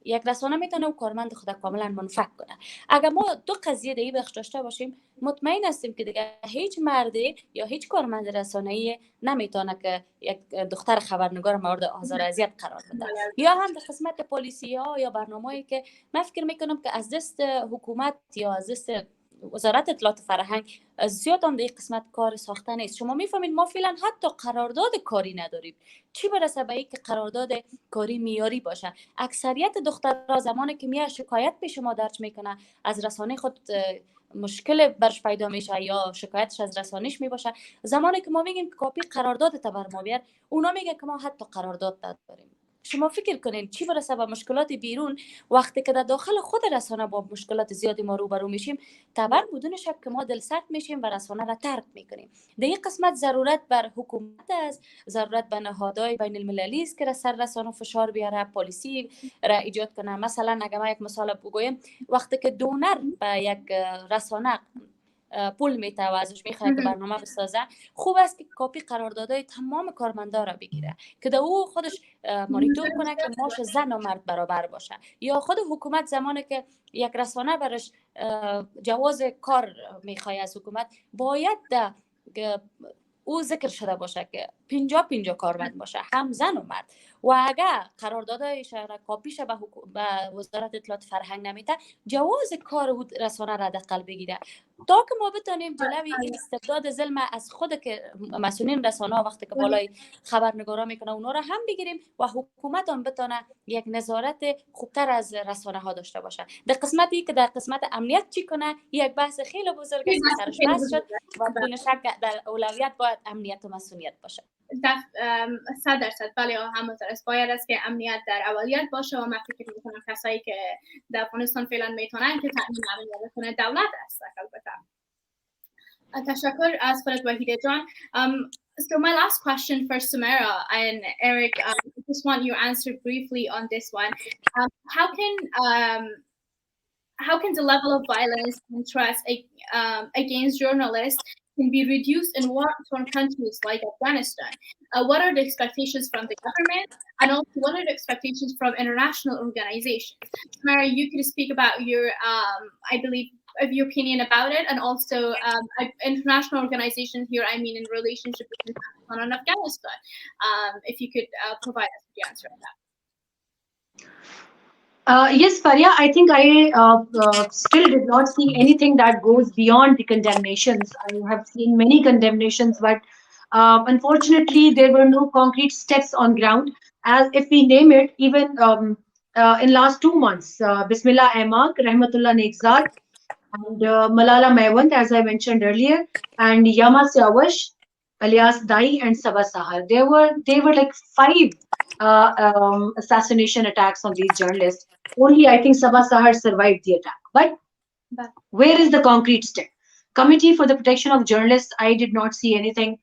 یک رسانه میتونه و کارمند خود کاملا منفک کنه. اگر ما دو قضیه دیگه بخش داشته باشیم، مطمئن هستیم که دیگه هیچ مردی یا هیچ کارمند رسانه‌ای نمیتونه که یک دختر خبرنگار مورد آزار اذیت قرار بده. یا هم در قسمت پلیسی ها یا برنامه‌ای که من فکر میکنم که از دست حکومت یا از دست وزارت اطلاعات فرهنگ زیاد هم در این قسمت کار ساخته نیست. شما میفهمید ما فعلا حتی قرارداد کاری نداریم، چی برسه به اینکه قرارداد کاری معیاری باشه. اکثریت دخترها زمانی که میاد شکایت به شما درج میکنه از رسانه خود مشکل برش پیدا میشه یا شکایتش از رسانش میباشه، زمانی که ما میگیم کاپی قرارداد تا بر ما بیار، اونا میگن که ما حتی قرارداد نداریم. شما فکر کنین چی برسه به مشکلات بیرون وقتی که در داخل خود رسانه با مشکلات زیادی ما روبرو میشیم، طبعا بدون شک که ما دلسرد میشیم و رسانه را ترک میکنیم. در این قسمت ضرورت بر حکومت است، ضرورت به نهادهای بین المللی است که را سر رسانه فشار بیاره، پالیسی را ایجاد کنه. مثلا اگه ما یک مثال بگویم، وقتی که دونر به یک رسانه پول میته و ازش میخواد که برنامه بسازه، خوب است که کاپی قراردادهای تمام کارمندا را بگیره که او خودش مانیتور کنه که ماش زن و مرد برابر باشه. یا خود حکومت زمانی که یک رسانه برش جواز کار میخواد از حکومت، باید او ذکر شده باشه که 50-50 کارمند باشه، هم زن و مرد. و اگر قراردادهای کاپیش به وزارت اطلاعات فرهنگ نمیده، جواز کار رسانه را دقل بگیره تا که ما بتونیم جلوی این استبداد ظلم از خود که مسئولین رسانه وقتی که بالای خبرنگارا میکنه اونا را هم بگیریم و حکومت هم بتونه یک نظارت خوبتر از رسانه ها داشته باشه. در قسمتی که در قسمت امنیت چی کنه، یک بحث خیلی بزرگ است که سرش بحث شد و بدون شک در اولویت باید امنیت و مسئولیت باشه. 100% بله، همونطور است. باید است که امنیت در اولویت باشه و من فکر میکنم کسایی که در افغانستان فعلا میتونن که تامین امنیت بکنه دولت است. البته تشکر از خودت وحیده جان. So my last question for Sumaira and Erik, I just want you to answer briefly on this one. How can the level of violence and threats against journalists can be reduced in war-torn countries like Afghanistan? What are the expectations from the government, and also what are the expectations from international organizations? Sumaira, you could speak about your, I believe, of your opinion about it, and also international organizations here, I mean in relationship between Pakistan and Afghanistan. If you could provide us with the answer on that. Yes, Faria, I think I still did not see anything that goes beyond the condemnations. I have seen many condemnations, but unfortunately, there were no concrete steps on ground. As if we name it, even in last 2 months, Bismillah Ahmad, Rahmatullah Nekzad, and Malala Maiwand, as I mentioned earlier, and Yama Siawash, alias Dai, and Saba Sahar. They were like 5 assassination attacks on these journalists. Only I think Saba Sahar survived the attack. But where is the concrete step? Committee for the Protection of Journalists, I did not see anything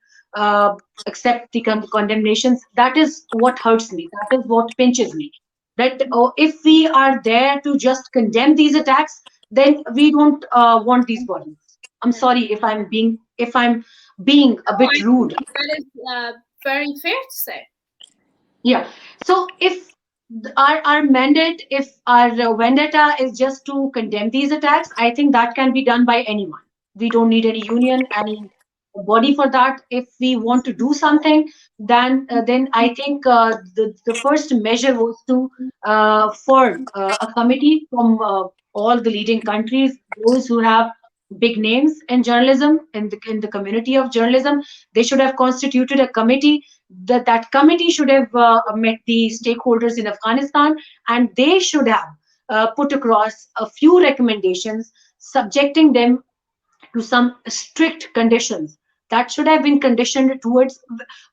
except the condemnations. That is what hurts me. That is what pinches me. That if we are there to just condemn these attacks, then we don't want these bodies. I'm sorry if I'm being a bit rude. That is very fair to say. Yeah. So if our mandate, if our vendetta is just to condemn these attacks, I think that can be done by anyone. We don't need any union, any body for that. If we want to do something, then I think the first measure was to form a committee from all the leading countries, those who have big names in journalism, in the community of journalism. They should have constituted a committee. That committee should have met the stakeholders in Afghanistan, and they should have put across a few recommendations, subjecting them to some strict conditions that should have been conditioned towards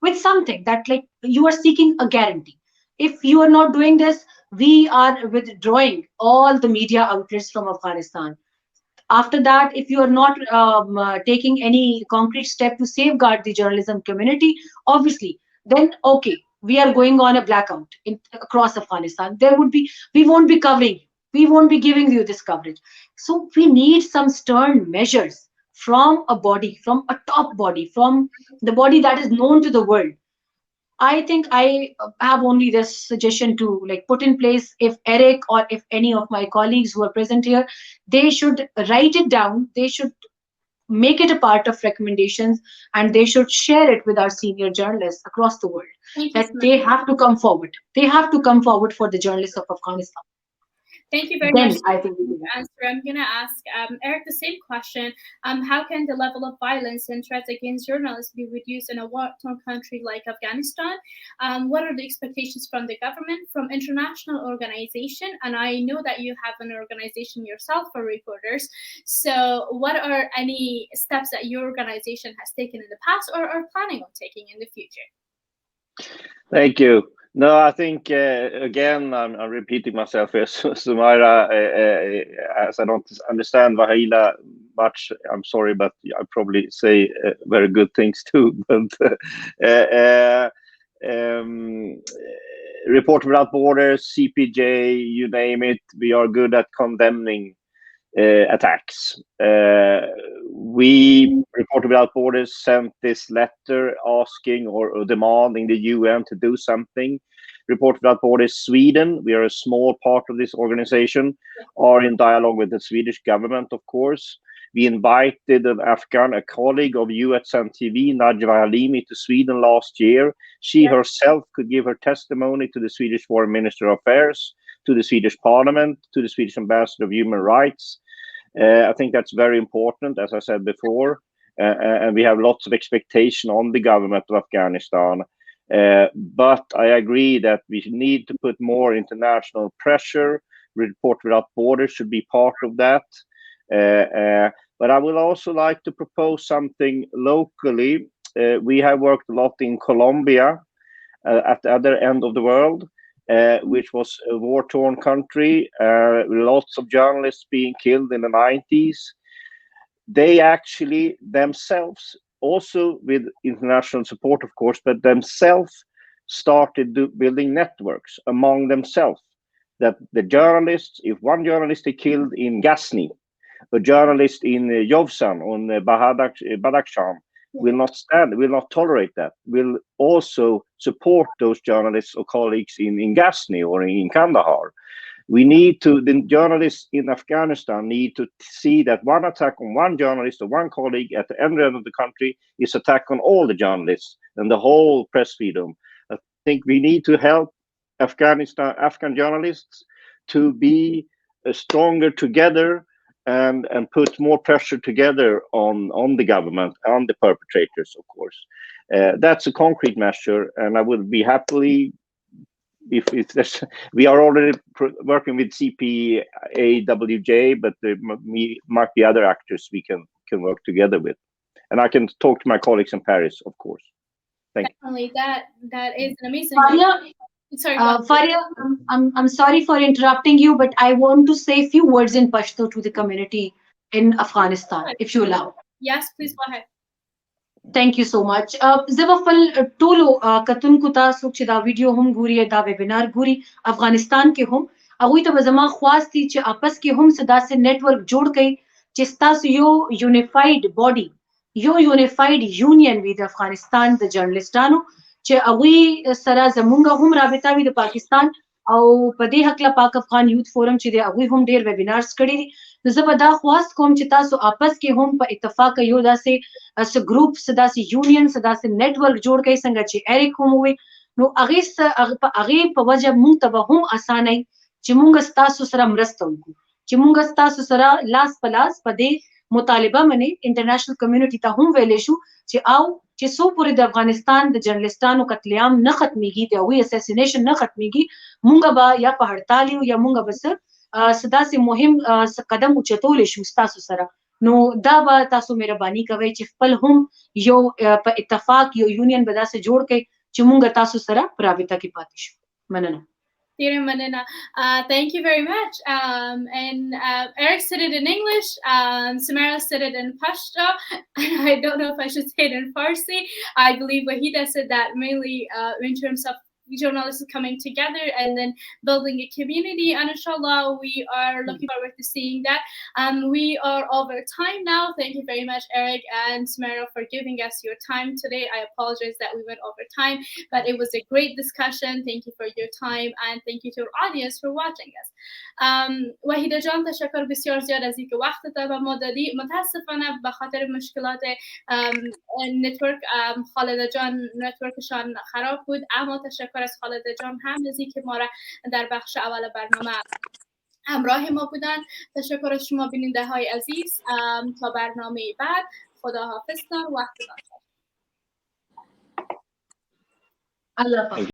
with something that, like, you are seeking a guarantee. If you are not doing this, we are withdrawing all the media outlets from Afghanistan. After that, if you are not taking any concrete step to safeguard the journalism community, obviously, then okay, we are going on a blackout across Afghanistan. We won't be covering, we won't be giving you this coverage. So we need some stern measures from a body, from a top body, from the body that is known to the world. I think I have only this suggestion to, like, put in place. If Erik or if any of my colleagues who are present here, they should write it down, they should make it a part of recommendations, and they should share it with our senior journalists across the world. That they have to come forward. They have to come forward for the journalists of Afghanistan. Thank you very much for the answer. I'm going to ask Erik the same question. How can the level of violence and threats against journalists be reduced in a war-torn country like Afghanistan? What are the expectations from the government, from international organization? And I know that you have an organization yourself for reporters. So what are any steps that your organization has taken in the past or are planning on taking in the future? Thank you. No, I think, again, I'm repeating myself here, Sumaira, as I don't understand Wahida much, I'm sorry, but I probably say very good things too. But Reporter Without Borders, CPJ, you name it, we are good at condemning attacks. We, Reporter Without Borders, sent this letter asking or demanding the UN to do something. Reporter Without Borders Sweden, we are a small part of this organization, are in dialogue with the Swedish government, of course. We invited a colleague of you at TV, Najwa Halimi, to Sweden last year. She herself could give her testimony to the Swedish Foreign Minister of Affairs, to the Swedish Parliament, to the Swedish Ambassador of Human Rights. I think that's very important, as I said before, and we have lots of expectation on the government of Afghanistan. But I agree that we need to put more international pressure. Reporter Without Borders should be part of that. But I would also like to propose something locally. We have worked a lot in Colombia, at the other end of the world. Which was a war-torn country, lots of journalists being killed in the 90s. They actually themselves, also with international support, of course, but themselves started building networks among themselves. That the journalists, if one journalist is killed in Ghazni, a journalist in Jovsan on Badakhshan, will not tolerate that, will also support those journalists or colleagues in Ghazni or in Kandahar. The journalists in Afghanistan need to see that one attack on one journalist or one colleague at the end of the country is attack on all the journalists and the whole press freedom. I think we need to help Afghan journalists to be stronger together and put more pressure together on the government and the perpetrators, of course. That's a concrete measure, and I would be happily if there's, we are already working with CPAWJ, but there might be other actors we can work together with, and I can talk to my colleagues in Paris, of course. Thank you. Definitely, that is an amazing. Sorry, Faria, I'm sorry for interrupting you, but I want to say a few words in Pashto to the community in Afghanistan, if you allow. Yes, please go ahead. Thank you so much. Zebafal tolo katun kuta sukchida video hum guri da webinar guri Afghanistan ke hum agui ta bazama khwasti che apas ke hum sada se network jod kai chista yo unified body yo unified union with Afghanistan the journalistano چې هغوی سره زمونږ هم رابطه وي د پاکستان او په دې هکله پاک افغان یوث فورم چې دی هغوی هم ډېر ویبینارز کړي دي. نو زه به دا خواست کوم چې تاسو آپس کې هم په اتفاق یو داسې ګروپ داسې یونین داسې نیټورک جوړ کړئ څنګه چې ایریک هم وویل. نو هغې په وجه موږ ته به هم اسانه چې موږ ستاسو سره مرسته وکړو چې موږ ستاسو سره لاس په لاس په دې مطالبه باندې انټرنیشنل کمیونټي ته هم ویلی شو چې او چې څو پورې د افغانستان د جرنلستانو قتل عام نه ختمیږي د هغوی اساسینیشن نه ختمیږي موږ به یا په هړتال یو یا موږ به څه داسې مهم قدم اوچتولی شو ستاسو سره. نو دا به تاسو مهرباني کوئ چې خپل هم یو په اتفاق یو یونین به داسې جوړ کړئ چې موږ تاسو سره په رابطه کې پاتې شو. مننه. Dear Manina, thank you very much. And Erik said it in English, Sumaira said it in Pashto, and I don't know if I should say it in Farsi. I believe Wahida said that mainly in terms of journalists coming together and then building a community, and inshallah we are looking forward to seeing that. We are over time now. Thank you very much, Erik and Sumaira, for giving us your time today. I apologize that we went over time, but it was a great discussion. Thank you for your time, and thank you to our audience for watching us. Wahida جان تشکر بسیار زیاد از اینکه وقتت به ما دادی. متاسفانه به خاطر مشکلات نتورک خالده جان نتورکشان خراب بود، اما تشکر از خالده جان هم از اینکه ما را در بخش اول برنامه همراه ما بودن. تشکر از شما بیننده های عزیز. تا برنامه بعد خداحافظتان. وقتتان Allah